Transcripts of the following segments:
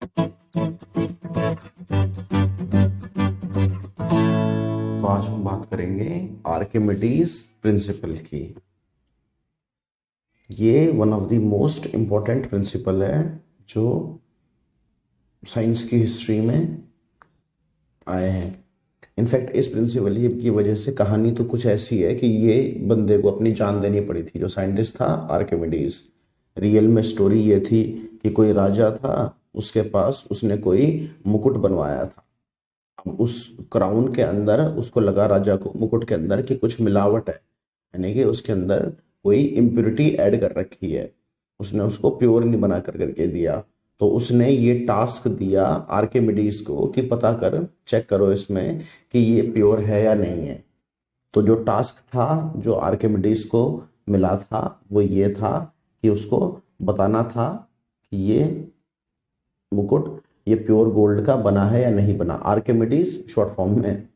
तो आज हम बात करेंगे आर्किमिडीज प्रिंसिपल की। ये one of the most important principal है जो साइंस की हिस्ट्री में आए हैं। इनफैक्ट इस प्रिंसिपल की वजह से कहानी तो कुछ ऐसी है कि ये बंदे को अपनी जान देनी पड़ी थी, जो साइंटिस्ट था आर्किमिडीज। रियल में स्टोरी ये थी कि कोई राजा था, उसके पास उसने कोई मुकुट बनवाया था। अब उस क्राउन के अंदर उसको लगा, राजा को, मुकुट के अंदर, कि कुछ मिलावट है, यानी कि उसके अंदर कोई इम्प्योरिटी ऐड कर रखी है। उसने उसको प्योर नहीं बना कर करके दिया। तो उसने ये टास्क दिया आर्किमिडीज को कि पता कर, चेक करो इसमें कि ये प्योर है या नहीं है। तो जो टास्क था जो आर्किमिडीज को मिला था वो ये था कि उसको बताना था कि ये मुकुट ये प्योर गोल्ड का बना है या नहीं बना, आर्किमिडीज शॉर्ट फॉर्म में।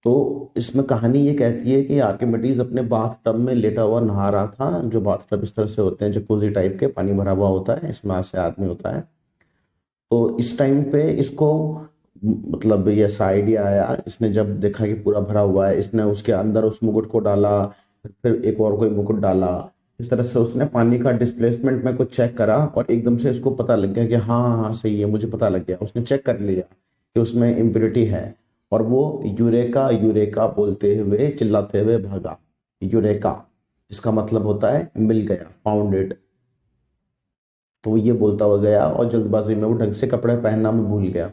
तो इसमें कहानी ये कहती है कि आर्किमिडीज अपने बाथ टब में लेटा हुआ नहा रहा था। जो बाथ टब इस तरह से होते हैं, जकूजी टाइप के, पानी भरा हुआ होता है, इसमें से आदमी होता है। तो इस टाइम पे इसको मतलब ये ऐसा आइडिया आया। इसने जब देखा कि पूरा भरा हुआ है, इसने उसके अंदर उस मुकुट को डाला, फिर एक और कोई मुकुट डाला। इस तरह से उसने पानी का डिस्प्लेसमेंट में कुछ चेक करा और एकदम से इसको पता लग गया कि हाँ हाँ हाँ सही है, मुझे पता लग गया। उसने चेक कर लिया कि उसमें इम्प्योरिटी है और वो यूरेका यूरेका बोलते हुए, चिल्लाते हुए भागा। यूरेका इसका मतलब होता है मिल गया, फाउंड इट। तो वो ये बोलता हुआ गया और जल्दबाजी में वो ढंग से कपड़े पहनना भी भूल गया।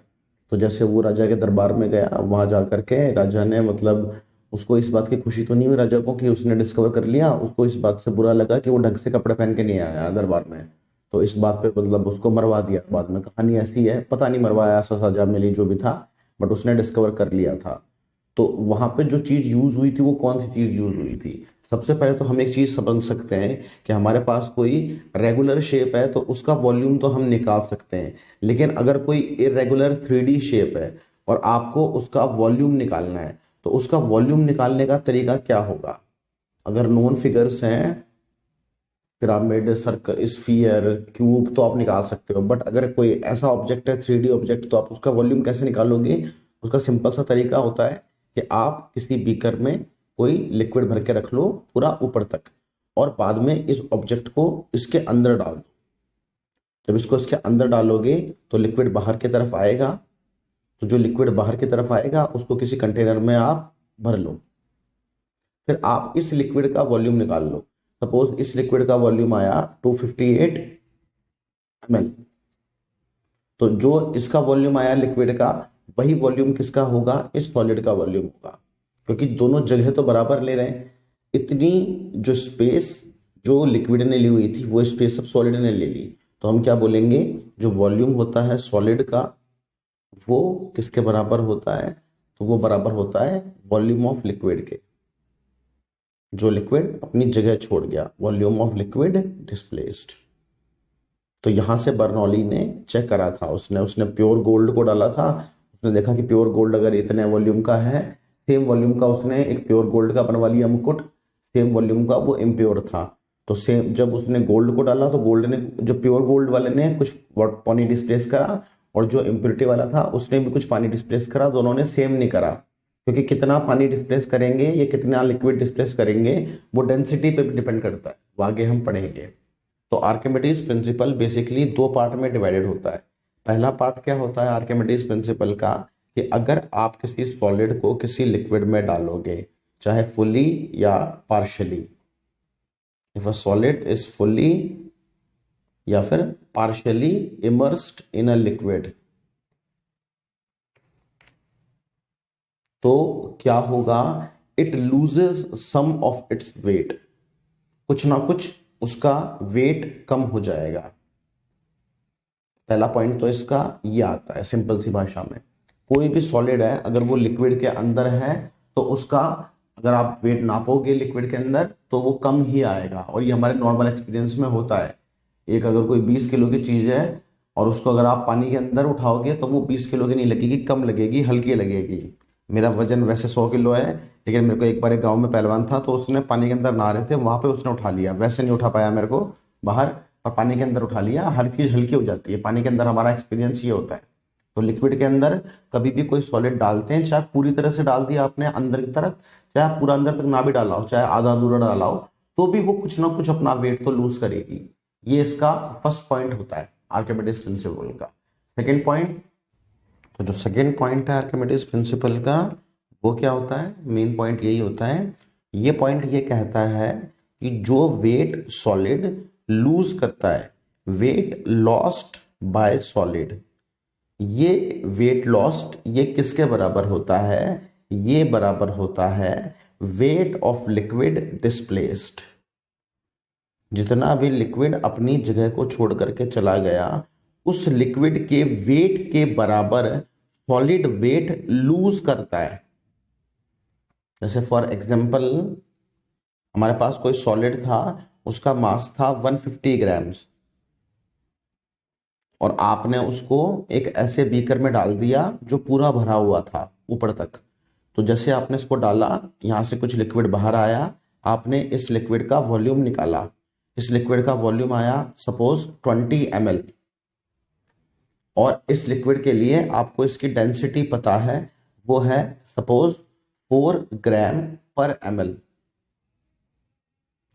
तो जैसे वो राजा के दरबार में गया, वहां जाकर के राजा ने मतलब उसको इस बात की खुशी तो नहीं हुई राजा को कि उसने डिस्कवर कर लिया, उसको इस बात से बुरा लगा कि वो ढंग से कपड़े पहन के नहीं आया दरबार में। तो इस बात पे मतलब उसको मरवा दिया। बाद में कहानी ऐसी है, पता नहीं मरवाया, ऐसा सजा मिली जो भी था, बट उसने डिस्कवर कर लिया था। तो वहां पे जो चीज यूज हुई थी वो कौन सी चीज यूज हुई थी? सबसे पहले तो हम एक चीज समझ सकते हैं कि हमारे पास कोई रेगुलर शेप है तो उसका वॉल्यूम तो हम निकाल सकते हैं। लेकिन अगर कोई इरेगुलर 3D शेप है और आपको उसका वॉल्यूम निकालना है, तो उसका वॉल्यूम निकालने का तरीका क्या होगा? अगर नोन फिगर्स हैं, पिरामिड, सर्कल, स्फीयर, क्यूब, तो आप निकाल सकते हो। बट अगर कोई ऐसा ऑब्जेक्ट है 3D ऑब्जेक्ट, तो आप उसका वॉल्यूम कैसे निकालोगे? उसका सिंपल सा तरीका होता है कि आप किसी बीकर में कोई लिक्विड भर के रख लो पूरा ऊपर तक, और बाद में इस ऑब्जेक्ट को इसके अंदर डाल दो। जब इसको इसके अंदर डालोगे तो लिक्विड बाहर की तरफ आएगा। तो जो लिक्विड बाहर की तरफ आएगा उसको किसी कंटेनर में आप भर लो। फिर आप इस लिक्विड का वॉल्यूम निकाल लो। सपोज इस लिक्विड का वॉल्यूम आया 258 ml। तो जो इसका वॉल्यूम आया लिक्विड का, वही वॉल्यूम किसका होगा? इस सॉलिड का वॉल्यूम होगा, क्योंकि दोनों जगह तो बराबर ले रहे हैं। इतनी जो स्पेस जो लिक्विड ने ली हुई थी वो स्पेस अब सॉलिड ने ले ली। तो हम क्या बोलेंगे? जो वॉल्यूम होता है सॉलिड का वो किसके बराबर होता है? तो वो बराबर होता है वॉल्यूम ऑफ लिक्विड के। जो लिक्विड अपनी जगह छोड़ गया, वॉल्यूम ऑफ लिक्विड डिस्प्लेस्ड। तो यहां से बर्नौली ने चेक करा था, उसने उसने प्योर गोल्ड को डाला था। उसने देखा कि प्योर गोल्ड अगर इतने वॉल्यूम का है, सेम वॉल्यूम का उसने एक प्योर गोल्ड का बनवा लिया मुकुट, सेम वॉल्यूम का वो इम्प्योर था। तो सेम जब उसने गोल्ड को डाला तो गोल्ड ने, जो प्योर गोल्ड वाले ने कुछ पानी डिस्प्लेस करा, और जो इम्प्योरिटी वाला था उसने भी कुछ पानी डिस्प्लेस करा। दोनों ने सेम नहीं करा, क्योंकि कितना पानी डिस्प्लेस करेंगे या कितना लिक्विड डिस्प्लेस करेंगे वो डेंसिटी पे भी डिपेंड करता है, वो आगे हम पढ़ेंगे। तो आर्किमिडीज प्रिंसिपल बेसिकली दो पार्ट में डिवाइडेड होता है। पहला पार्ट क्या होता है आर्किमिडीज प्रिंसिपल का, कि अगर आप किसी सॉलिड को किसी लिक्विड में डालोगे, चाहे फुली या partially, if a solid is fully या फिर partially immersed in a liquid, तो क्या होगा? It loses some of its weight. कुछ ना कुछ उसका वेट कम हो जाएगा। पहला पॉइंट तो इसका ये आता है सिंपल सी भाषा में। कोई भी सॉलिड है अगर वो लिक्विड के अंदर है तो उसका अगर आप वेट नापोगे लिक्विड के अंदर तो वो कम ही आएगा, और ये हमारे नॉर्मल एक्सपीरियंस में होता है। एक अगर कोई 20 किलो की चीज है और उसको अगर आप पानी के अंदर उठाओगे तो वो 20 किलो की नहीं लगेगी, कम लगेगी, हल्की लगेगी। मेरा वजन वैसे 100 किलो है, लेकिन मेरे को एक बार एक गांव में पहलवान था तो उसने पानी के अंदर नहा रहे थे, वहां पे उसने उठा लिया, वैसे नहीं उठा पाया मेरे को बाहर, और पानी के अंदर उठा लिया, हर चीज हल्की हो जाती है। पानी के अंदर हमारा एक्सपीरियंस ये होता है। तो लिक्विड के अंदर कभी भी कोई सॉलिड डालते हैं, चाहे पूरी तरह से डाल दिया आपने अंदर की तरफ, चाहे आप पूरा अंदर तक ना भी डाला हो, चाहे आधा अधूरा डाला हो, तो भी वो कुछ ना कुछ अपना वेट तो लूज करेगी। ये इसका फर्स्ट पॉइंट होता है आर्किमिडीज प्रिंसिपल का। सेकेंड पॉइंट, तो जो सेकेंड पॉइंट है आर्किमिडीज प्रिंसिपल का, वो क्या होता है? मेन पॉइंट यही होता है। ये पॉइंट ये कहता है कि जो वेट सॉलिड लूज करता है, वेट लॉस्ट बाय सॉलिड, ये वेट लॉस्ट ये किसके बराबर होता है? ये बराबर होता है वेट ऑफ लिक्विड डिस्प्लेस्ड। जितना भी लिक्विड अपनी जगह को छोड़ करके चला गया, उस लिक्विड के वेट के बराबर सॉलिड वेट लूज करता है। जैसे फॉर एग्जांपल, हमारे पास कोई सॉलिड था, उसका मास था 150 ग्राम्स, और आपने उसको एक ऐसे बीकर में डाल दिया जो पूरा भरा हुआ था ऊपर तक। तो जैसे आपने इसको डाला, यहां से कुछ लिक्विड बाहर आया, आपने इस लिक्विड का वॉल्यूम निकाला। इस लिक्विड का वॉल्यूम आया सपोज 20 ml, और इस लिक्विड के लिए आपको इसकी डेंसिटी पता है, वो है सपोज 4 ग्राम पर ml।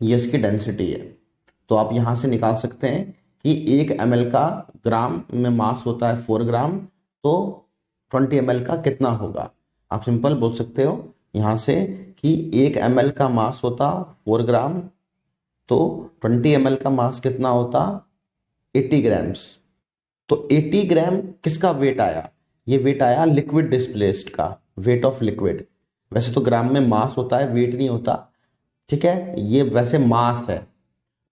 ये इसकी डेंसिटी है। तो आप यहां से निकाल सकते हैं कि 1 ml का ग्राम में मास होता है 4 ग्राम, तो 20 ml का कितना होगा? आप सिंपल बोल सकते हो यहां से कि 1 ml का मास होता 4 ग्राम, तो 20 ml का मास कितना होता? 80 ग्राम्स। तो 80 ग्राम किसका वेट आया? ये वेट आया लिक्विड डिस्प्लेस्ड का, वेट ऑफ लिक्विड। वैसे तो ग्राम में मास होता है, वेट नहीं होता, ठीक है? ये वैसे मास है,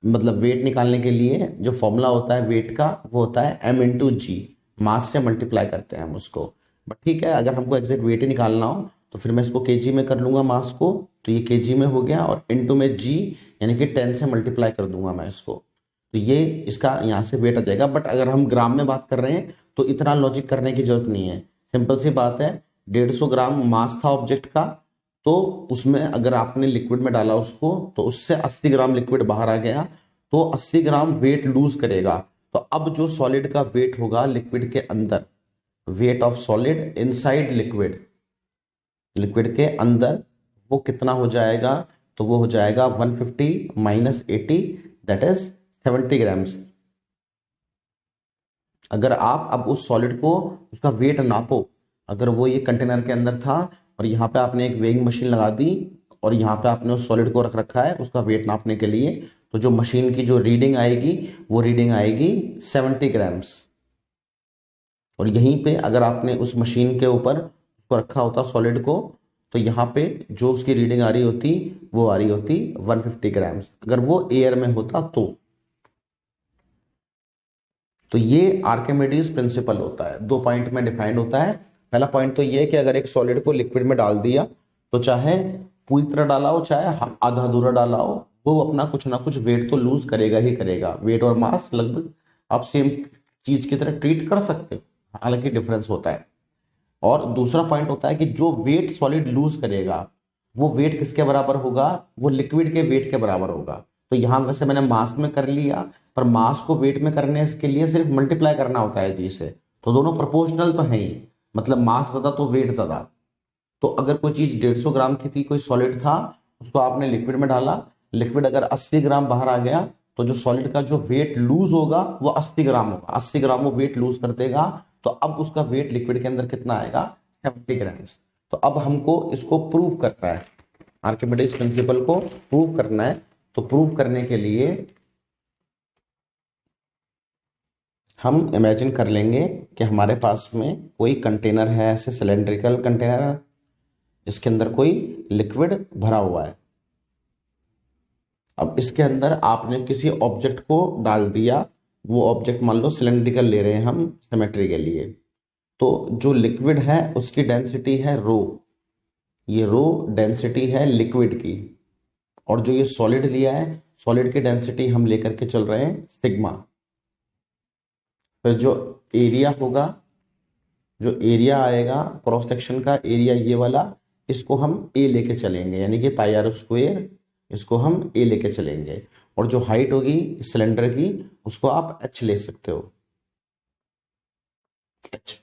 मतलब वेट निकालने के लिए जो फॉर्मूला होता है वेट का, वो होता है m/g। मास से मल्टीप्लाई करते हैं हम उसको। बट ठीक है, अगर हमको एग्जैक्ट वेट ही निकालना हो तो फिर मैं इसको kg में कर लूंगा मास को, तो ये kg में हो गया, और इनटू में g यानी कि 10 से मल्टीप्लाई कर दूंगा मैं इसको, तो ये इसका यहाँ से वेट आ जाएगा। बट अगर हम ग्राम में बात कर रहे हैं तो इतना लॉजिक करने की जरूरत नहीं है। सिंपल सी बात है, 150 ग्राम मास था ऑब्जेक्ट का, तो उसमें अगर आपने लिक्विड में डाला उसको, तो उससे 80 ग्राम लिक्विड बाहर आ गया, तो 80 ग्राम वेट लूज करेगा। तो अब जो सॉलिड का वेट होगा लिक्विड के अंदर, weight of solid inside liquid, liquid के अंदर, वो कितना हो जाएगा? तो वो हो जाएगा 150 माइनस 80, दैट इज 70 ग्राम्स। अगर आप अब उस सॉलिड को, उसका वेट नापो, अगर वो ये कंटेनर के अंदर था और यहाँ पे आपने एक वेइंग मशीन लगा दी और यहाँ पे आपने उस सॉलिड को रख रखा है उसका वेट नापने के लिए, तो जो मशीन की जो रीडिंग आएगी वो रीडिंग आएगी 70 ग्राम्स। और यहीं पे अगर आपने उस मशीन के ऊपर उसको रखा होता सॉलिड को, तो यहाँ पे जो उसकी रीडिंग आ रही होती वो आ रही होती 150 ग्राम्स, अगर वो एयर में होता तो ये आर्किमिडीज प्रिंसिपल होता है। 2 पॉइंट में डिफाइंड होता है। पहला पॉइंट तो ये है कि अगर एक सॉलिड को लिक्विड में डाल दिया, तो चाहे पूरी तरह डाला हो चाहे आधा अधूरा डाला हो, वो अपना कुछ ना कुछ वेट तो लूज करेगा ही करेगा। वेट और मास लगभग आप सेम चीज की तरह ट्रीट कर सकते हो, हालांकि डिफरेंस होता है। और दूसरा पॉइंट होता है कि जो वेट सॉलिड लूज करेगा, वो वेट किसके बराबर होगा? वो लिक्विड के वेट के बराबर होगा। तो यहां वैसे मैंने मास में कर लिया, पर मास को वेट में करने के लिए सिर्फ मल्टीप्लाई करना होता है जी से, तो दोनों प्रोपोर्शनल तो है ही, मतलब मास ज्यादा तो वेट ज्यादा। तो अगर कोई चीज 150 ग्राम की थी, कोई सॉलिड था, उसको आपने लिक्विड में डाला, लिक्विड अगर 80 ग्राम बाहर आ गया, तो जो सॉलिड का जो वेट लूज होगा वो 80 ग्राम होगा। 80 ग्राम वो वेट लूज कर देगा, तो अब उसका वेट लिक्विड के अंदर कितना आएगा? 70 ग्राम्स। तो अब हमको इसको प्रूव करना है, आर्किमिडीज प्रिंसिपल को प्रूव करना है। तो प्रूव करने के लिए हम इमेजिन कर लेंगे कि हमारे पास में कोई कंटेनर है, ऐसे सिलेंड्रिकल कंटेनर, इसके अंदर कोई लिक्विड भरा हुआ है। अब इसके अंदर आपने किसी ऑब्जेक्ट को डाल दिया, वो ऑब्जेक्ट मान लो सिलेंड्रिकल ले रहे हैं हम सिमेट्री के लिए, तो जो लिक्विड है उसकी डेंसिटी है रो, ये रो डेंसिटी है लिक्विड की, और जो ये सॉलिड लिया है, सॉलिड की डेंसिटी हम लेकर के चल रहे हैं सिग्मा। फिर जो एरिया होगा, जो एरिया आएगा क्रॉस सेक्शन का एरिया ये वाला, इसको हम ए लेके चलेंगे, यानी कि पाई आर स्क्वायर, इसको हम ए लेके चलेंगे। और जो हाइट होगी सिलेंडर की उसको आप h ले सकते हो, h।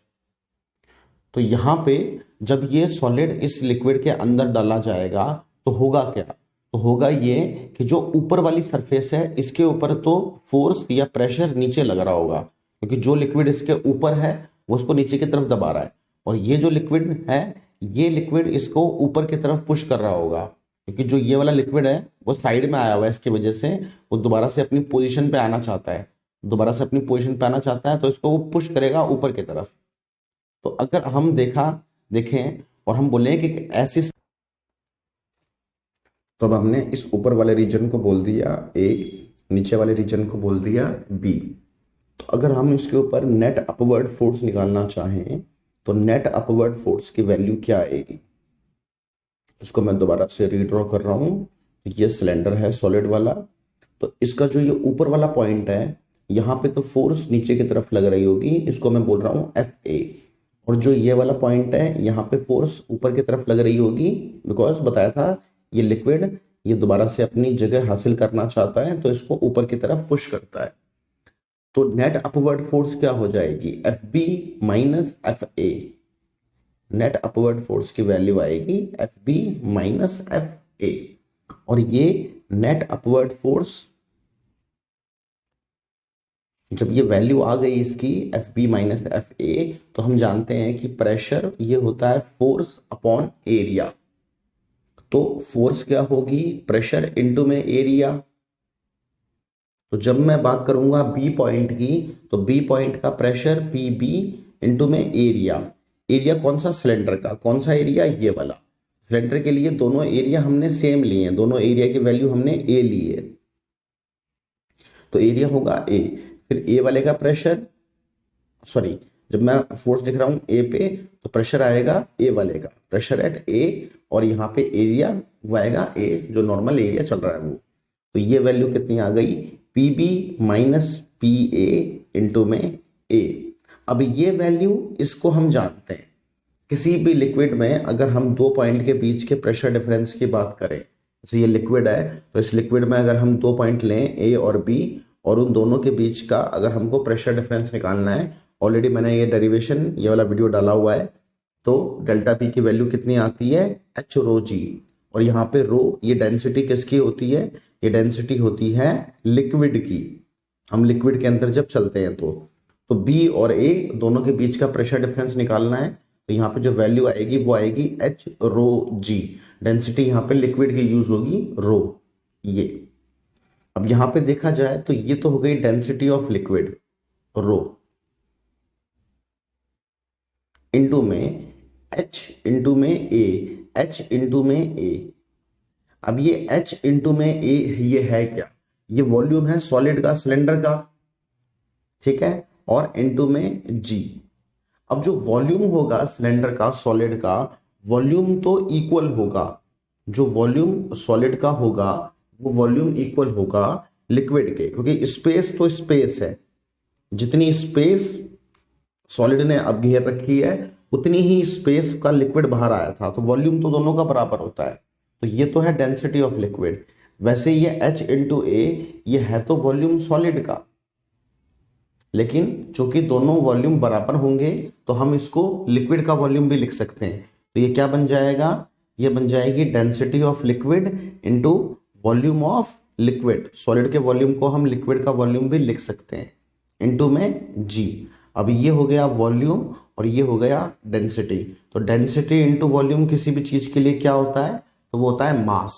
तो यहां पे जब ये सॉलिड इस लिक्विड के अंदर डाला जाएगा तो होगा क्या, तो होगा ये कि जो ऊपर वाली सरफेस है इसके ऊपर तो फोर्स या प्रेशर नीचे लग रहा होगा, क्योंकि जो लिक्विड इसके ऊपर है वो उसको नीचे की तरफ दबा रहा है, और ये जो लिक्विड है ये लिक्विड इसको ऊपर की तरफ पुश कर रहा होगा, क्योंकि जो ये वाला लिक्विड है वो साइड में आया हुआ है, इसकी वजह से वो दोबारा से अपनी पोजीशन पे आना चाहता है, दोबारा से अपनी पोजीशन पे आना चाहता है, तो इसको वो पुश करेगा ऊपर की तरफ। तो अगर हम देखें और हम बोले कि ऐसी, तो अब हमने इस ऊपर वाले रीजन को बोल दिया ए, नीचे वाले रीजन को बोल दिया बी। तो अगर हम इसके ऊपर नेट अपवर्ड फोर्स निकालना चाहें तो नेट अपवर्ड फोर्स की वैल्यू क्या आएगी, इसको मैं दोबारा से रीड्रॉ कर रहा हूं। ये सिलेंडर है सॉलिड वाला, तो इसका जो ये ऊपर वाला पॉइंट है यहाँ पे तो फोर्स नीचे की तरफ लग रही होगी, इसको मैं बोल रहा हूँ एफ ए, और जो ये वाला पॉइंट है यहाँ पे फोर्स ऊपर की तरफ लग रही होगी, बिकॉज बताया था ये लिक्विड ये दोबारा से अपनी जगह हासिल करना चाहता है तो इसको ऊपर की तरफ पुश करता है। तो नेट अपवर्ड फोर्स क्या हो जाएगी, F B minus F A. Net upward force की वैल्यू आएगी F B minus F A, और ये नेट अपवर्ड फोर्स जब ये वैल्यू आ गई इसकी F B minus F A, तो हम जानते हैं कि प्रेशर ये होता है फोर्स अपॉन एरिया। तो फोर्स क्या होगी, प्रेशर इनटू में एरिया। तो जब मैं बात करूंगा बी पॉइंट की, तो बी पॉइंट का प्रेशर पी बी इंटू में एरिया। एरिया कौन सा, सिलेंडर का। कौन सा एरिया, ये वाला। सिलेंडर के लिए दोनों एरिया हमने सेम लिए हैं, दोनों एरिया की वैल्यू हमने ए ली है, तो एरिया होगा ए। फिर ए वाले का प्रेशर, सॉरी जब मैं फोर्स लिख रहा हूं ए पे तो प्रेशर आएगा ए वाले का, प्रेशर एट ए, और यहाँ पे एरिया वो आएगा ए, जो नॉर्मल एरिया चल रहा है वो। तो ये वैल्यू कितनी आ गई, P B minus P A into में ए। अब ये वैल्यू इसको हम जानते हैं, किसी भी लिक्विड में अगर हम दो पॉइंट के बीच के प्रेशर डिफरेंस की बात करें, जैसे ये लिक्विड है तो इस लिक्विड में अगर हम दो पॉइंट लें ए और बी, और उन दोनों के बीच का अगर हमको प्रेशर डिफरेंस निकालना है, ऑलरेडी मैंने ये डेरिवेशन ये वाला वीडियो डाला हुआ है, तो डेल्टा पी की वैल्यू कितनी आती है, एच रो जी। और यहाँ पे रो ये डेंसिटी किसकी होती है, ये डेंसिटी होती है लिक्विड की। हम लिक्विड के अंदर जब चलते हैं तो बी और ए दोनों के बीच का प्रेशर डिफरेंस निकालना है, तो यहाँ पे जो वैल्यू आएगी वो आएगी एच रो जी। डेंसिटी यहाँ पे लिक्विड की यूज होगी रो, ये। अब यहाँ पे देखा जाए तो ये तो हो गई density of liquid rho, into में H इंटू में A, H इंटू में A। अब ये H इंटू में A ये है क्या, ये वॉल्यूम है सॉलिड का, सिलेंडर का, ठीक है, और इंटू में G। अब जो वॉल्यूम होगा सिलेंडर का, सॉलिड का, वॉल्यूम तो इक्वल होगा, जो वॉल्यूम सॉलिड का होगा वो वॉल्यूम इक्वल होगा लिक्विड के, क्योंकि स्पेस तो स्पेस है, जितनी स्पेस सॉलिड ने अब घेर रखी है उतनी ही स्पेस का लिक्विड बाहर आया था, तो वॉल्यूम तो दोनों का बराबर होता है। तो ये तो है डेंसिटी ऑफ लिक्विड। वैसे ये H इंटू ए ये है तो वॉल्यूम सॉलिड का, लेकिन चूंकि दोनों वॉल्यूम बराबर होंगे तो हम इसको लिक्विड का वॉल्यूम भी लिख सकते हैं। तो ये क्या बन जाएगा, ये बन जाएगी density of liquid into volume of liquid. Solid के वॉल्यूम को हम लिक्विड का वॉल्यूम भी लिख सकते हैं, इंटू में जी। अब ये हो गया वॉल्यूम और ये हो गया डेंसिटी। तो डेंसिटी इंटू वॉल्यूम किसी भी चीज के लिए क्या होता है, तो वो होता है मास।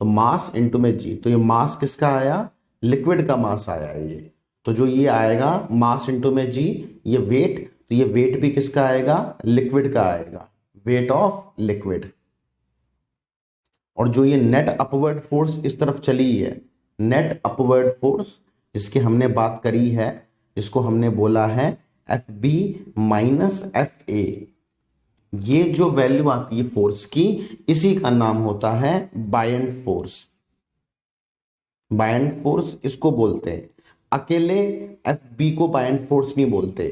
तो मास इंटू में जी, तो ये मास किसका आया, लिक्विड का मास आया ये। तो जो ये आएगा मास इंटू में जी, ये वेट, तो ये वेट भी किसका आएगा, लिक्विड का आएगा, वेट ऑफ लिक्विड। और जो ये नेट अपवर्ड फोर्स इस तरफ चली है, नेट अपवर्ड फोर्स जिसकी हमने बात करी है, इसको हमने बोला है F B minus F A. ये जो वैल्यू आती है फोर्स की, इसी का नाम होता है बायंड फोर्स। बायंड फोर्स इसको बोलते हैं। अकेले एफ बी को बायंड फोर्स नहीं बोलते,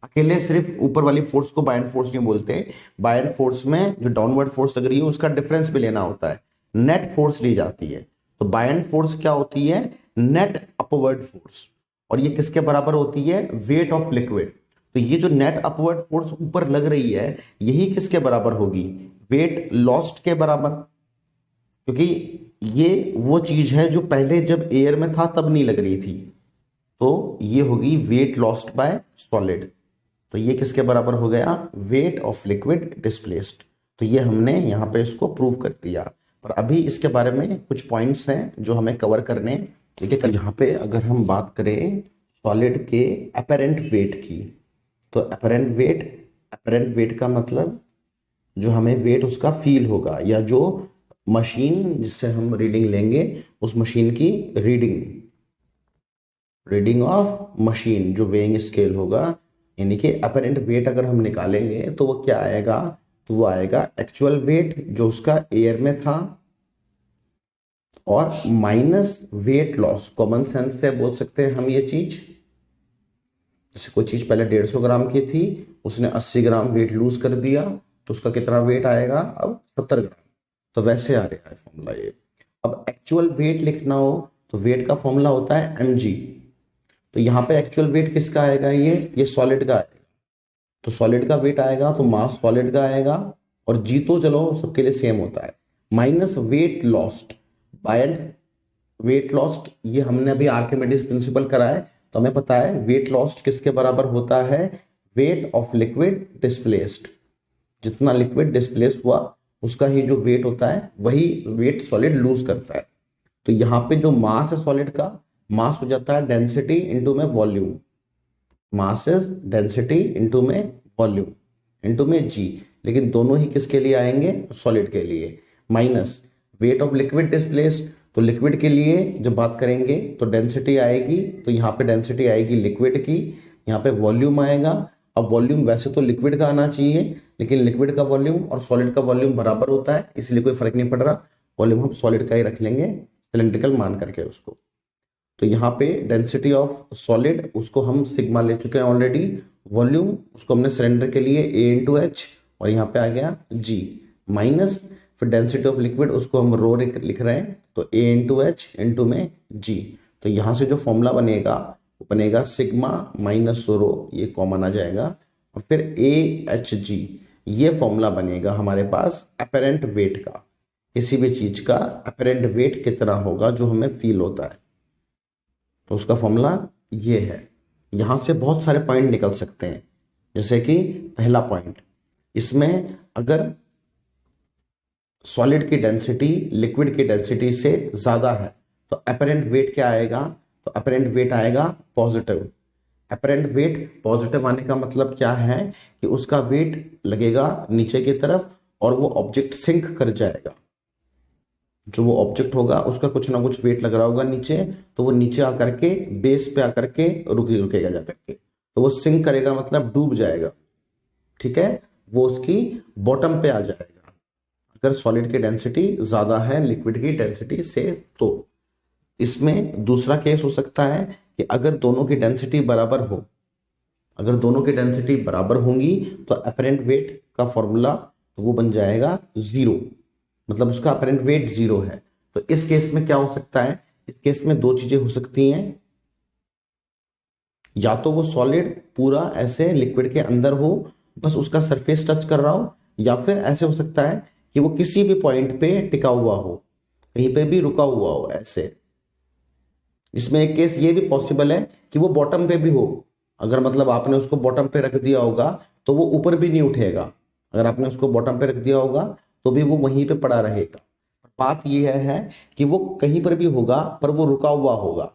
अकेले सिर्फ ऊपर वाली फोर्स को बायंड फोर्स नहीं बोलते। बायंड फोर्स में जो डाउनवर्ड फोर्स लग रही है उसका डिफरेंस भी लेना होता है, नेट फोर्स ली जाती है। तो बायएंड फोर्स क्या होती है? Net upward force. और ये किसके बराबर होती है? Weight of liquid. तो ये जो नेट अपवर्ड फोर्स ऊपर लग रही है, यही किसके बराबर होगी? वेट लॉस्ट के बराबर। क्योंकि ये वो चीज है जो पहले जब एयर में था तब नहीं लग रही थी, तो ये होगी वेट लॉस्ट बाय सॉलिड। तो ये किसके बराबर हो गया? Weight of liquid displaced. तो ये हमने यहाँ पे इसको प्रूव कर दिया। पर अभी इसके बारे में कुछ पॉइंट्स हैं जो हमें कवर करने। ठीक है, यहाँ पे अगर हम बात करें सॉलिड के अपरेंट वेट की, तो अपरेंट वेट का मतलब जो हमें वेट उसका फील होगा, या जो मशीन जिससे हम रीडिंग लेंगे उस मशीन की रीडिंग ऑफ मशीन जो वेइंग स्केल होगा, यानी कि अपरेंट वेट अगर हम निकालेंगे तो वो क्या आएगा? तो वो आएगा एक्चुअल वेट जो उसका एयर में था, और minus weight loss. Common sense से बोल सकते हैं हम ये चीज, जैसे कोई चीज पहले 150 ग्राम की थी, उसने 80 ग्राम वेट लूज कर दिया, तो उसका कितना वेट आएगा? अब 70 ग्राम। तो वैसे आ रहा है फॉर्मूला ये। अब एक्चुअल वेट लिखना हो तो वेट का फॉर्मूला होता है mg। तो यहाँ पे एक्चुअल वेट किसका आएगा? ये सॉलिड का आएगा। तो सॉलिड का वेट आएगा तो मास सॉलिड का आएगा, और जी तो चलो सबके लिए सेम होता है, minus weight lost by weight lost. ये हमने अभी आर्किमिडीज प्रिंसिपल करा है, तो हमें पता है वेट लॉस्ट किसके बराबर होता है? Weight of liquid displaced. जितना लिक्विड डिस्प्लेस हुआ उसका ही जो वेट होता है वही वेट सॉलिड लूज करता है। तो यहाँ पे जो मास है सॉलिड का, मास हो जाता है डेंसिटी इंटू में volume. Mass is density into में वॉल्यूम इंटू में जी। लेकिन दोनों ही किसके लिए आएंगे? सॉलिड के लिए। Minus weight of liquid displaced. तो लिक्विड के लिए जब बात करेंगे तो डेंसिटी आएगी, तो यहाँ पे डेंसिटी आएगी लिक्विड की, यहाँ पे वॉल्यूम आएगा। अब वॉल्यूम वैसे तो लिक्विड का आना चाहिए, लेकिन लिक्विड का वॉल्यूम और सॉलिड का वॉल्यूम बराबर होता है, इसलिए कोई फर्क नहीं पड़ रहा, वॉल्यूम हम सॉलिड का ही रख लेंगे सिलेंड्रिकल मान करके उसको। तो यहाँ पे डेंसिटी ऑफ सॉलिड उसको हम सिग्मा ले चुके हैं ऑलरेडी, वॉल्यूम उसको हमने सिलेंडर के लिए ए इंटू एच, और यहाँ पे आ गया जी, माइनस फिर डेंसिटी ऑफ लिक्विड उसको हम रो लिख रहे हैं, तो ए इंटू एच इंटू में जी। तो यहाँ से जो फॉर्मूला बनेगा वो बनेगा सिग्मा माइनस रो, ये कॉमन आ जाएगा, और फिर ए एच जी, ये फॉर्मूला बनेगा हमारे पास अपरेंट वेट का। किसी भी चीज का अपरेंट वेट कितना होगा जो हमें फील होता है, तो उसका फॉर्मूला ये है। यहां से बहुत सारे पॉइंट निकल सकते हैं, जैसे कि पहला पॉइंट, इसमें अगर सॉलिड की डेंसिटी लिक्विड की डेंसिटी से ज्यादा है तो अपरेंट वेट क्या आएगा? तो अपरेंट वेट आएगा पॉजिटिव। अपरेंट वेट पॉजिटिव आने का मतलब क्या है? कि उसका वेट लगेगा नीचे की तरफ और वो ऑब्जेक्ट सिंक कर जाएगा। जो वो ऑब्जेक्ट होगा उसका कुछ ना कुछ वेट लग रहा होगा नीचे, तो वो नीचे आकर के बेस पे आकर के रुकेगा जाकर के, तो वो सिंक करेगा मतलब डूब जाएगा। ठीक है, वो उसकी बॉटम पे आ जाएगा अगर सॉलिड की डेंसिटी ज्यादा है लिक्विड की डेंसिटी से। तो इसमें दूसरा केस हो सकता है कि अगर दोनों की डेंसिटी बराबर हो, अगर दोनों की डेंसिटी बराबर होंगी तो अपरेंट वेट का फॉर्मूला तो वो बन जाएगा जीरो, मतलब उसका अपरेंट वेट जीरो है। तो इस केस में क्या हो सकता है? इस केस में दो चीजें हो सकती हैं, या तो वो सॉलिड पूरा ऐसे लिक्विड के अंदर हो, बस उसका सरफेस टच कर रहा हो, या फिर ऐसे हो सकता है कि वो किसी भी पॉइंट पे टिका हुआ हो, कहीं पे भी रुका हुआ हो ऐसे। इसमें एक केस ये भी पॉसिबल है कि वो बॉटम पे भी हो, अगर मतलब आपने उसको बॉटम पे रख दिया होगा तो वो ऊपर भी नहीं उठेगा, अगर आपने उसको बॉटम पे रख दिया होगा तो भी वो वहीं पे पड़ा रहेगा। बात यह है कि वो कहीं पर भी होगा पर वो रुका हुआ होगा,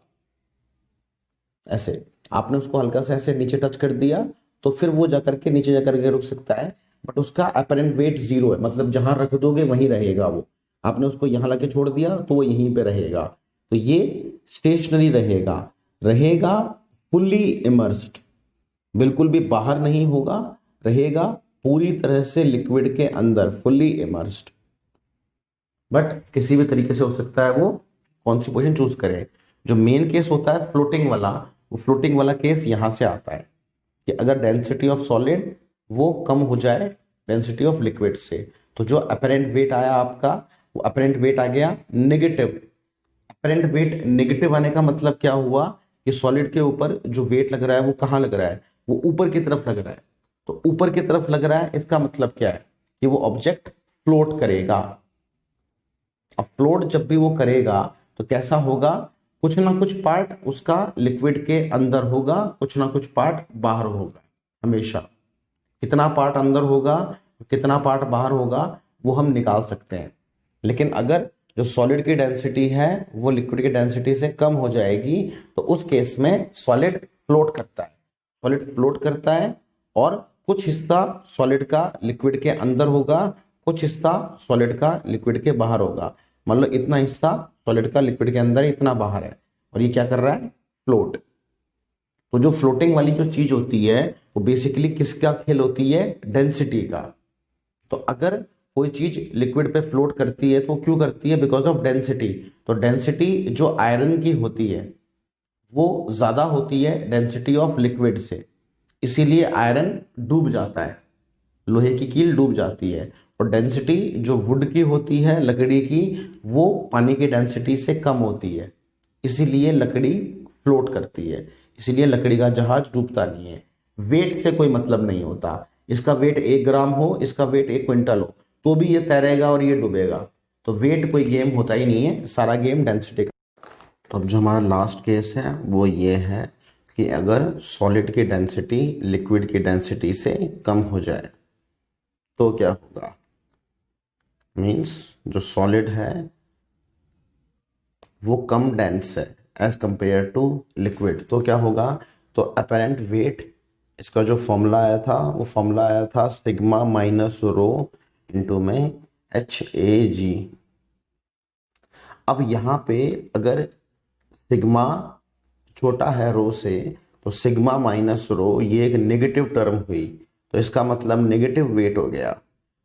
ऐसे आपने उसको हल्का सा ऐसे नीचे टच कर दिया तो फिर वो जाकर के नीचे जाकर के रुक सकता है, बट उसका अपरेंट वेट जीरो है, मतलब जहां रख दोगे वहीं रहेगा वो। आपने उसको यहां लाके छोड़ दिया तो वो यहीं पे रहेगा, तो ये स्टेशनरी रहेगा फुल्ली इमर्स्ड, बिल्कुल भी बाहर नहीं होगा, रहेगा पूरी तरह से लिक्विड के अंदर फुल्ली इमर्स्ड। बट किसी भी तरीके से हो सकता है वो कौन सी पोजीशन चूज करे। जो मेन केस होता है फ्लोटिंग वाला, वो फ्लोटिंग वाला केस यहां से आता है कि अगर डेंसिटी ऑफ सॉलिड वो कम हो जाए डेंसिटी ऑफ लिक्विड से, तो जो अपरेंट वेट आया आपका वो अपरेंट वेट आ गया नेगेटिव, अपरेंट वेट नेगेटिव आने का मतलब क्या हुआ कि सॉलिड के ऊपर जो वेट लग रहा है वो कहाँ लग रहा है, वो ऊपर की तरफ लग रहा है। तो ऊपर की तरफ लग रहा है, इसका मतलब क्या है कि वो ऑब्जेक्ट फ्लोट करेगा। अब फ्लोट जब भी वो करेगा तो कैसा होगा, कुछ ना कुछ पार्ट उसका लिक्विड के अंदर होगा, कुछ ना कुछ पार्ट बाहर होगा हमेशा। कितना पार्ट अंदर होगा, कितना पार्ट बाहर होगा, वो हम निकाल सकते हैं। लेकिन अगर जो सॉलिड की डेंसिटी है वो लिक्विड की डेंसिटी से कम हो जाएगी तो उस केस में सॉलिड फ्लोट करता है। सॉलिड फ्लोट करता है और कुछ हिस्सा सॉलिड का लिक्विड के अंदर होगा, कुछ हिस्सा सॉलिड का लिक्विड के बाहर होगा। मान लो इतना हिस्सा सॉलिड का लिक्विड के अंदर, इतना बाहर है, और ये क्या कर रहा है, फ्लोट। तो जो फ्लोटिंग वाली जो चीज होती है वो बेसिकली किसका खेल होती है, डेंसिटी का। तो अगर कोई चीज लिक्विड पे फ्लोट करती है तो क्यों करती है, बिकॉज ऑफ डेंसिटी। तो डेंसिटी जो आयरन की होती है वो ज्यादा होती है डेंसिटी ऑफ लिक्विड से, इसीलिए आयरन डूब जाता है, लोहे की कील डूब जाती है। और डेंसिटी जो वुड की होती है, लकड़ी की, वो पानी की डेंसिटी से कम होती है, इसीलिए लकड़ी फ्लोट करती है, इसीलिए लकड़ी का जहाज डूबता नहीं है। वेट से कोई मतलब नहीं होता, इसका वेट 1 ग्राम हो, इसका वेट 1 क्विंटल हो, तो भी ये तैरेगा और ये डूबेगा। तो वेट कोई गेम होता ही नहीं है, सारा गेम डेंसिटी का। तो अब जो हमारा लास्ट केस है वो ये है कि अगर सॉलिड की डेंसिटी लिक्विड की डेंसिटी से कम हो जाए तो क्या होगा। मीन्स जो सॉलिड है वो कम डेंस है एज कंपेयर टू लिक्विड, तो क्या होगा, तो अपरेंट वेट, इसका जो फॉर्मूला आया था वो फॉर्मूला आया था सिग्मा माइनस रो इंटू में HAG। अब यहाँ पे अगर सिग्मा छोटा है रो से तो सिग्मा माइनस रो ये एक नेगेटिव टर्म हुई, तो इसका मतलब नेगेटिव वेट हो गया।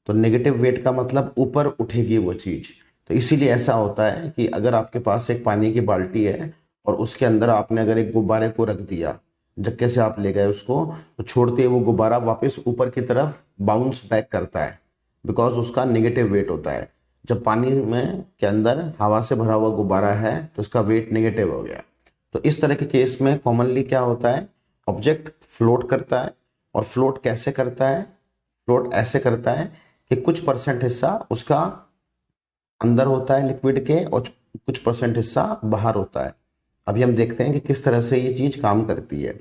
तो नेगेटिव वेट का मतलब ऊपर उठेगी वो चीज। तो इसीलिए ऐसा होता है कि अगर आपके पास एक पानी की बाल्टी है और उसके अंदर आपने अगर एक गुब्बारे को रख दिया, जक्के से आप ले गए उसको, तो छोड़ते ही वो गुब्बारा वापस ऊपर की तरफ बाउंस बैक करता है, बिकॉज उसका नेगेटिव वेट होता है। जब पानी में के अंदर हवा से भरा हुआ गुब्बारा है तो उसका वेट नेगेटिव हो गया। तो इस तरह के केस में कॉमनली क्या होता है, ऑब्जेक्ट फ्लोट करता है। और फ्लोट कैसे करता है, फ्लोट ऐसे करता है कि कुछ परसेंट हिस्सा उसका अंदर होता है लिक्विड के और कुछ परसेंट हिस्सा बाहर होता है। अभी हम देखते हैं कि किस तरह से ये चीज काम करती है।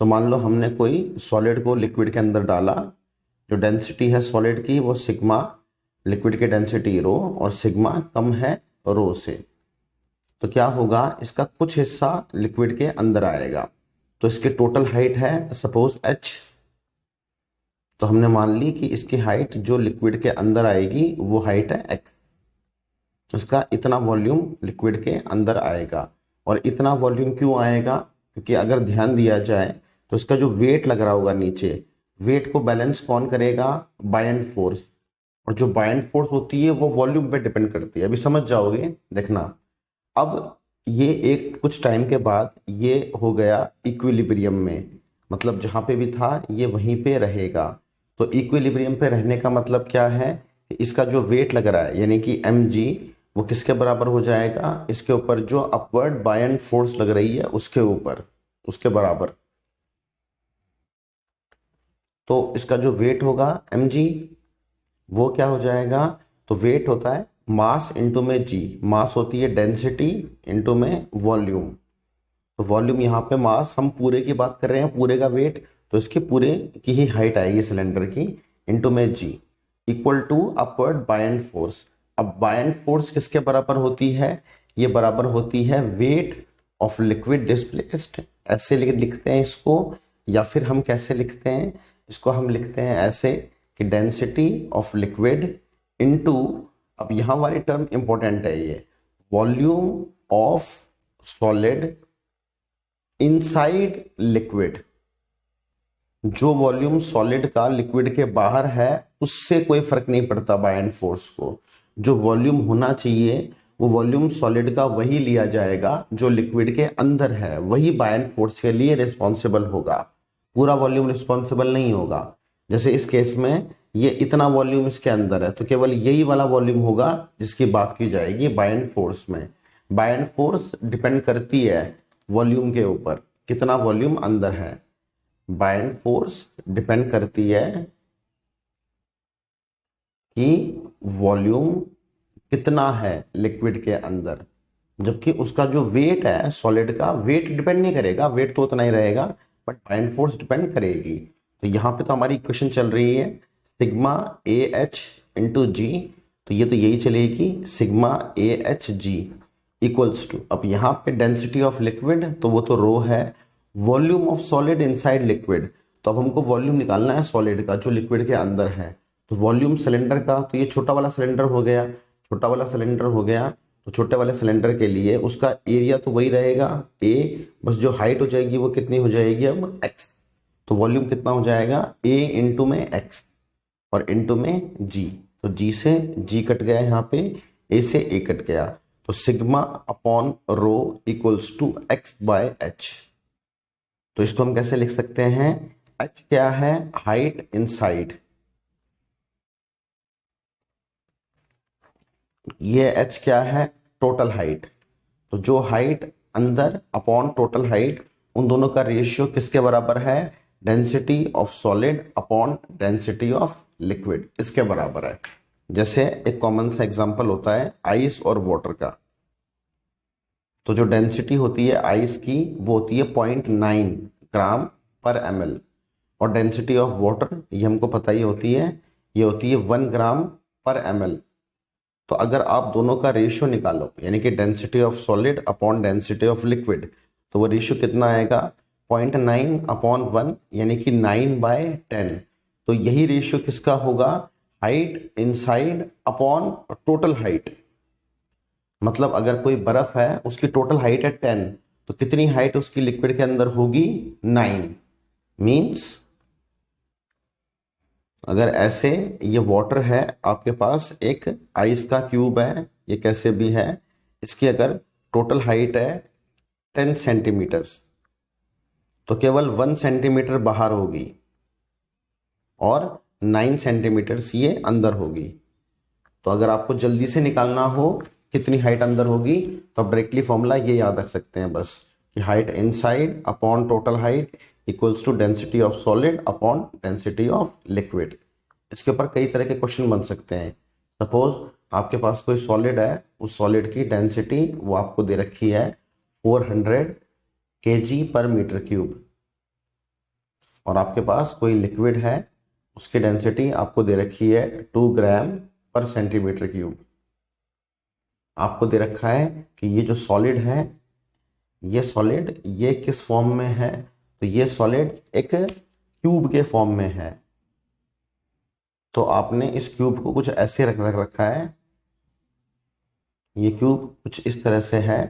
तो मान लो हमने कोई सॉलिड को लिक्विड के अंदर डाला, जो डेंसिटी है सॉलिड की वो सिग्मा, लिक्विड की डेंसिटी रो, और सिग्मा कम है रो से। तो क्या होगा, इसका कुछ हिस्सा लिक्विड के अंदर आएगा। तो इसकी टोटल हाइट है सपोज h, तो हमने मान ली कि इसकी हाइट जो लिक्विड के अंदर आएगी वो हाइट है x। इसका इतना वॉल्यूम लिक्विड के अंदर आएगा। और इतना वॉल्यूम क्यों आएगा, क्योंकि अगर ध्यान दिया जाए तो इसका जो वेट लग रहा होगा नीचे, वेट को बैलेंस कौन करेगा, बायंड फोर्स। और जो बायंड फोर्स होती है वो वॉल्यूम पे डिपेंड करती है, अभी समझ जाओगे देखना। अब ये एक कुछ टाइम के बाद ये हो गया इक्विलिब्रियम में, मतलब जहां पे भी था ये वहीं पे रहेगा। तो इक्विलिब्रियम पे रहने का मतलब क्या है, इसका जो वेट लग रहा है यानी कि mg वो किसके बराबर हो जाएगा, इसके ऊपर जो अपवर्ड बायंड फोर्स लग रही है उसके ऊपर, उसके बराबर। तो इसका जो वेट होगा mg वो क्या हो जाएगा, तो वेट होता है मास इंटू में g, मास होती है डेंसिटी इंटू में वॉल्यूम। तो वॉल्यूम यहाँ पे मास, हम पूरे की बात कर रहे हैं, पूरे का वेट, तो इसके पूरे की ही हाइट आएगी सिलेंडर की, इंटू में g equal to upward buoyant force. अब बायंड फोर्स किसके बराबर होती है, ये बराबर होती है वेट ऑफ लिक्विड डिस्प्लेस्ड, ऐसे लिखते हैं इसको। या फिर हम कैसे लिखते हैं इसको, हम लिखते हैं ऐसे कि डेंसिटी ऑफ लिक्विड इनटू, अब यहां वाली टर्म इंपॉर्टेंट है, ये volume of solid inside liquid. जो वॉल्यूम सॉलिड का लिक्विड के बाहर है उससे कोई फर्क नहीं पड़ता बायंड फोर्स को। जो वॉल्यूम होना चाहिए वो वॉल्यूम सॉलिड का वही लिया जाएगा जो लिक्विड के अंदर है, वही बायंड फोर्स के लिए रिस्पॉन्सिबल होगा, पूरा वॉल्यूम रिस्पॉन्सिबल नहीं होगा। जैसे इस केस में ये इतना वॉल्यूम इसके अंदर है तो केवल यही वाला वॉल्यूम होगा जिसकी बात की जाएगी बायंड फोर्स में। बायन फोर्स डिपेंड करती है वॉल्यूम के ऊपर, कितना वॉल्यूम अंदर है। बायन फोर्स डिपेंड करती है कि वॉल्यूम कितना है लिक्विड के अंदर, जबकि उसका जो वेट है सॉलिड का, वेट डिपेंड नहीं करेगा, वेट तो उतना ही रहेगा, बट बायन फोर्स डिपेंड करेगी। तो यहाँ पे तो हमारी इक्वेशन चल रही है sigma A H into G, तो ये तो यही चलेगी sigma A H G equals to, अब यहाँ पे डेंसिटी ऑफ लिक्विड तो वो तो रो है, volume of solid inside liquid, तो अब हमको वॉल्यूम निकालना है सॉलिड का जो लिक्विड के अंदर है। तो वॉल्यूम सिलेंडर का, तो ये छोटा वाला सिलेंडर हो गया, छोटा वाला सिलेंडर हो गया, तो छोटे वाले सिलेंडर के लिए उसका एरिया तो वही रहेगा ए, बस जो हाइट हो जाएगी वो कितनी हो जाएगी अब एक्स, तो वॉल्यूम कितना हो जाएगा ए इंटू में एक्स और इंटू में जी, तो जी से जी कट गया यहाँ पे, ए से ए कट गया, तो sigma upon rho equals to X by H. तो इसको हम कैसे लिख सकते हैं, एच क्या है हाइट इनसाइड, ये एच क्या है टोटल हाइट, तो जो हाइट अंदर अपॉन टोटल हाइट, उन दोनों का रेशियो किसके बराबर है, density of solid upon density of liquid, इसके बराबर है। जैसे एक कॉमन सा एग्जांपल होता है आइस और वाटर का, तो जो डेंसिटी होती है आइस की वो होती है 0.9 ग्राम पर ml, और डेंसिटी ऑफ वाटर ये हमको पता ही होती है, ये होती है 1 ग्राम पर ml। तो अगर आप दोनों का रेशियो निकालो, यानी कि density of solid upon density of liquid, तो वो रेशियो कितना आएगा 0.9 अपॉन 1, यानी कि 9/10। तो यही रेशियो किसका होगा, height inside upon total height, मतलब अगर कोई बर्फ है उसकी टोटल हाइट है 10, तो कितनी हाइट उसकी लिक्विड के अंदर होगी 9, मींस अगर ऐसे ये वाटर है आपके पास, एक आइस का क्यूब है, ये कैसे भी है, इसकी अगर टोटल हाइट है 10 सेंटीमीटर्स, तो केवल 1 सेंटीमीटर बाहर होगी और 9 सेंटीमीटर्स ये अंदर होगी। तो अगर आपको जल्दी से निकालना हो कितनी हाइट अंदर होगी, तो आप डायरेक्टली फॉर्मूला ये याद रख सकते हैं बस, कि height inside upon total height equals to density of solid upon density of liquid. इसके ऊपर कई तरह के क्वेश्चन बन सकते हैं। सपोज आपके पास कोई सॉलिड है, उस सॉलिड की डेंसिटी वो आपको दे रखी है 400 kg पर मीटर क्यूब, और आपके पास कोई लिक्विड है उसकी डेंसिटी आपको दे रखी है 2 ग्राम पर सेंटीमीटर क्यूब। आपको दे रखा है कि ये जो सॉलिड है, ये सॉलिड ये किस फॉर्म में है, तो ये सॉलिड एक क्यूब के फॉर्म में है। तो आपने इस क्यूब को कुछ ऐसे रख रखा है, ये क्यूब कुछ इस तरह से है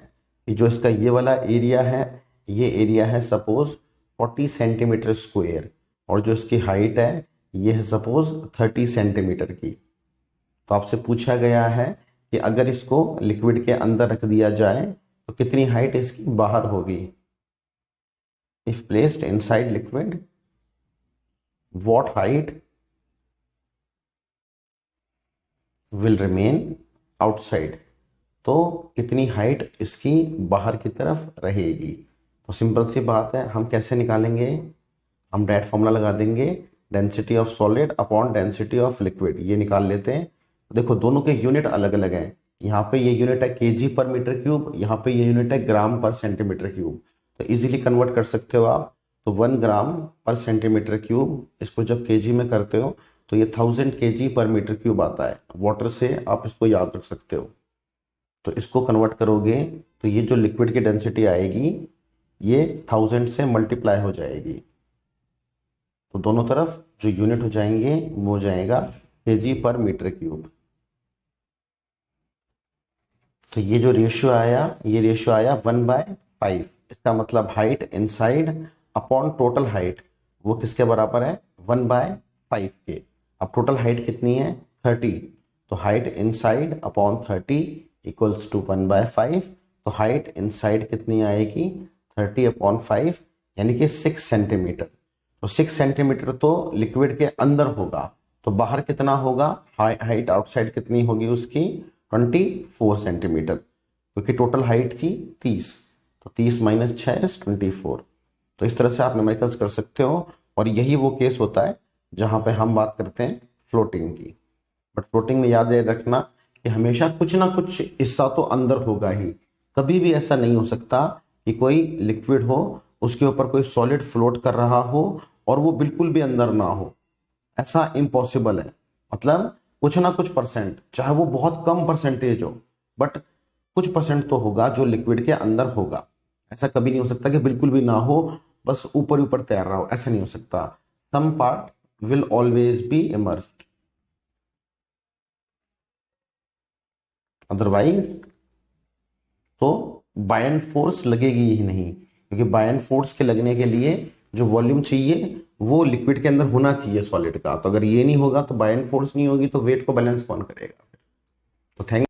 कि जो इसका ये वाला एरिया है, ये एरिया है सपोज 40 सेंटीमीटर स्क्वायर, और जो इसकी हाइट है ये है सपोज 30 सेंटीमीटर की। तो आपसे पूछा गया है कि अगर इसको लिक्विड के अंदर रख दिया जाए तो कितनी हाइट इसकी बाहर होगी। If placed inside liquid what height will remain outside, तो कितनी हाइट इसकी बाहर की तरफ रहेगी। तो सिंपल सी बात है, हम कैसे निकालेंगे, हम डायरेक्ट फॉर्मूला लगा देंगे density of solid upon density of liquid, ये निकाल लेते हैं। देखो दोनों के यूनिट अलग अलग हैं, यहाँ पे ये यूनिट है केजी पर मीटर क्यूब, यहाँ पे ये यूनिट है ग्राम पर सेंटीमीटर क्यूब, तो इजीली कन्वर्ट कर सकते हो आप। तो 1 ग्राम पर सेंटीमीटर क्यूब, इसको जब केजी में करते हो तो ये 1000 kg पर मीटर क्यूब आता है। वाटर से आप इसको याद रख सकते हो। तो इसको कन्वर्ट करोगे तो ये जो लिक्विड की डेंसिटी आएगी ये 1000 से मल्टीप्लाई हो जाएगी, तो दोनों तरफ जो यूनिट हो जाएंगे वो हो जाएगा केजी पर मीटर क्यूब। तो ये जो रेशियो आया, ये रेशियो आया 1/5। इसका मतलब height inside upon total height वो किसके बराबर है 1/5 के। अब टोटल हाइट कितनी है 30, तो height inside upon 30 equals to 1/5। तो हाइट इनसाइड कितनी आएगी 30 अपॉन 5, यानी कि 6 सेंटीमीटर। तो 6 सेंटीमीटर तो लिक्विड के अंदर होगा, तो बाहर कितना होगा, हाइट आउटसाइड कितनी होगी उसकी 24 सेंटीमीटर। क्योंकि टोटल हाइट थी 30, तो 30 माइनस 6 इज 24। तो इस तरह से आप न्यूमेरिकल्स कर सकते हो, और यही वो केस होता है जहां पे हम बात करते हैं फ्लोटिंग की। बट फ्लोटिंग में याद रखना कि हमेशा कुछ ना कुछ हिस्सा तो अंदर होगा ही, कभी भी ऐसा नहीं हो सकता कि कोई लिक्विड हो उसके ऊपर कोई सॉलिड फ्लोट कर रहा हो और वो बिल्कुल भी अंदर ना हो, ऐसा इम्पॉसिबल है। मतलब कुछ ना कुछ परसेंट, चाहे वो बहुत कम परसेंटेज हो, बट कुछ परसेंट तो होगा जो लिक्विड के अंदर होगा। ऐसा कभी नहीं हो सकता कि बिल्कुल भी ना हो, बस ऊपर ऊपर तैर रहा हो, ऐसा नहीं हो सकता। Some part will always be immersed, otherwise तो बायन फोर्स लगेगी ही नहीं, क्योंकि बायन फोर्स के लगने के लिए जो वॉल्यूम चाहिए वो लिक्विड के अंदर होना चाहिए सॉलिड का। तो अगर ये नहीं होगा तो बायन फोर्स नहीं होगी, तो वेट को बैलेंस कौन करेगा? तो थैंक